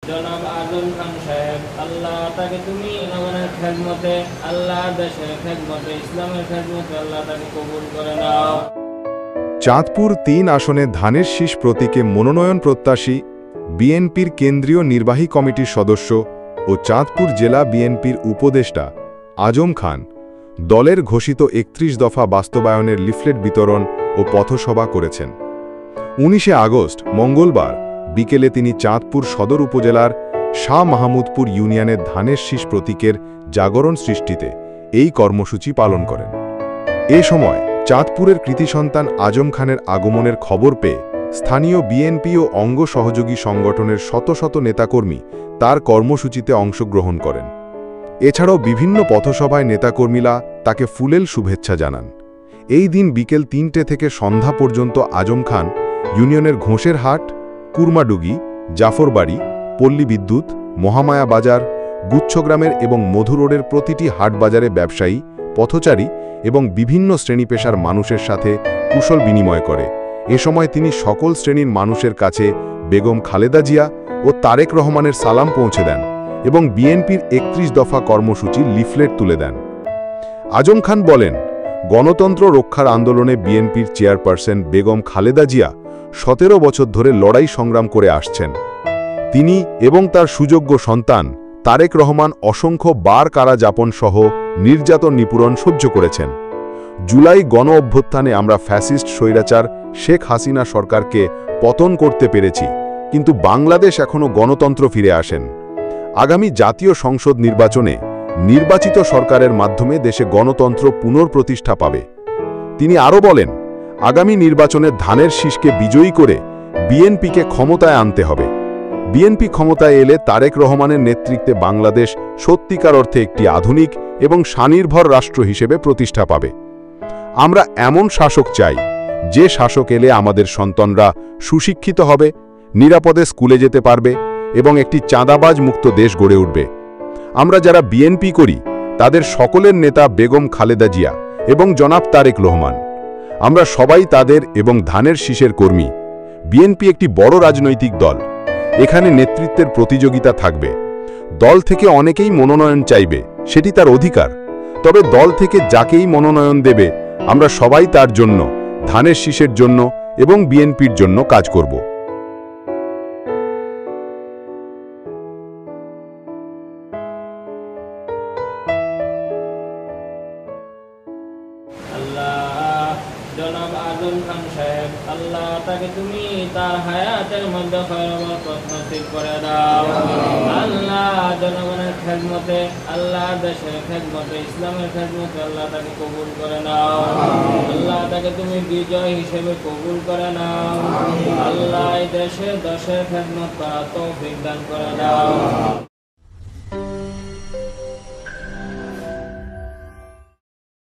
জনাব আজম খান সাহেব, আল্লাহ তাকে তুমি জনগণের খেদমতে, আল্লাহ দেশের খেদমতে, ইসলামের খেদমতে আল্লাহ তাকে কবুল করে নাও। চাঁদপুর ৩ আসনে ধানের শীষ প্রতীকে মনোনয়ন প্রত্যাশী বিএনপির কেন্দ্রীয় নির্বাহী কমিটির সদস্য ও চাঁদপুর জেলা বিএনপির উপদেষ্টা আজম খান দলের ঘোষিত ৩১ দফা বাস্তবায়নের লিফলেট বিতরণ ও পথসভা করেছেন। ১৯ আগস্ট মঙ্গলবার বিকেলে তিনি চাঁদপুর সদর উপজেলার শাহ মাহমুদপুর ইউনিয়নের ধানের শীষ প্রতীকের জাগরণ সৃষ্টিতে এই কর্মসূচি পালন করেন। এ সময় চাঁদপুরের কৃতি সন্তান আজম খানের আগমনের খবর পেয়ে স্থানীয় বিএনপি ও অঙ্গ সহযোগী সংগঠনের শত শত নেতাকর্মী তার কর্মসূচিতে অংশগ্রহণ করেন। এছাড়াও বিভিন্ন পথসভায় নেতাকর্মীরা তাকে ফুলেল শুভেচ্ছা জানান। এই দিন বিকেল ৩টে থেকে সন্ধ্যা পর্যন্ত আজম খান ইউনিয়নের ঘোষের হাট, কুরমাডুগি, জাফরবাড়ি, পল্লী বিদ্যুৎ, মহামায়া বাজার, গুচ্ছগ্রামের এবং মধু রোডের প্রতিটি হাট বাজারে ব্যবসায়ী, পথচারী এবং বিভিন্ন শ্রেণীপেশার মানুষের সাথে কুশল বিনিময় করে। এ সময় তিনি সকল শ্রেণীর মানুষের কাছে বেগম খালেদা জিয়া ও তারেক রহমানের সালাম পৌঁছে দেন এবং বিএনপির ৩১ দফা কর্মসূচির লিফলেট তুলে দেন। আজম খান বলেন, গণতন্ত্র রক্ষার আন্দোলনে বিএনপির চেয়ারপারসন বেগম খালেদা জিয়া ১৭ বছর ধরে লড়াই সংগ্রাম করে আসছেন। তিনি এবং তার সুযোগ্য সন্তান তারেক রহমান অসংখ্য বার কারাযাপন সহ নির্যাতন নিপীড়ন সহ্য করেছেন। জুলাই গণ অভ্যুত্থানে আমরা ফ্যাসিস্ট স্বৈরাচার শেখ হাসিনা সরকারকে পতন করতে পেরেছি, কিন্তু বাংলাদেশ এখনও গণতন্ত্র ফিরে আসেন। আগামী জাতীয় সংসদ নির্বাচনে নির্বাচিত সরকারের মাধ্যমে দেশে গণতন্ত্র পুনঃপ্রতিষ্ঠা পাবে। তিনি আরও বলেন, আগামী নির্বাচনে ধানের শীষকে বিজয়ী করে বিএনপিকে ক্ষমতায় আনতে হবে। বিএনপি ক্ষমতায় এলে তারেক রহমানের নেতৃত্বে বাংলাদেশ সত্যিকার অর্থে একটি আধুনিক এবং স্বনির্ভর রাষ্ট্র হিসেবে প্রতিষ্ঠা পাবে। আমরা এমন শাসক চাই, যে শাসক এলে আমাদের সন্তানরা সুশিক্ষিত হবে, নিরাপদে স্কুলে যেতে পারবে এবং একটি চাঁদাবাজ মুক্ত দেশ গড়ে উঠবে। আমরা যারা বিএনপি করি তাদের সকলের নেতা বেগম খালেদা জিয়া এবং জনাব তারেক রহমান। আমরা সবাই তাদের এবং ধানের শীষের কর্মী। বিএনপি একটি বড় রাজনৈতিক দল। এখানে নেতৃত্বের প্রতিযোগিতা থাকবে। দল থেকে অনেকেই মনোনয়ন চাইবে, সেটি তার অধিকার। তবে দল থেকে যাকেই মনোনয়ন দেবে আমরা সবাই তার জন্য, ধানের শীষের জন্য এবং বিএনপির জন্য কাজ করব। জনাব আজম খান সাহেব, আল্লাহ তাকে তুমি তার হায়াতের মধ্যে খয়রবরকত নসিব করে দাও। আল্লাহ জনগণের খেদমতে, আল্লাহ দেশের খেদমতে, ইসলামের খেদমতে আল্লাহ তাকে কবুল করে নাও। আল্লাহ তাকে তুমি বিজয় হিসেবে কবুল করে নাও। আল্লাহ দেশের খেদমত করা তৌফিক দান করে দাও।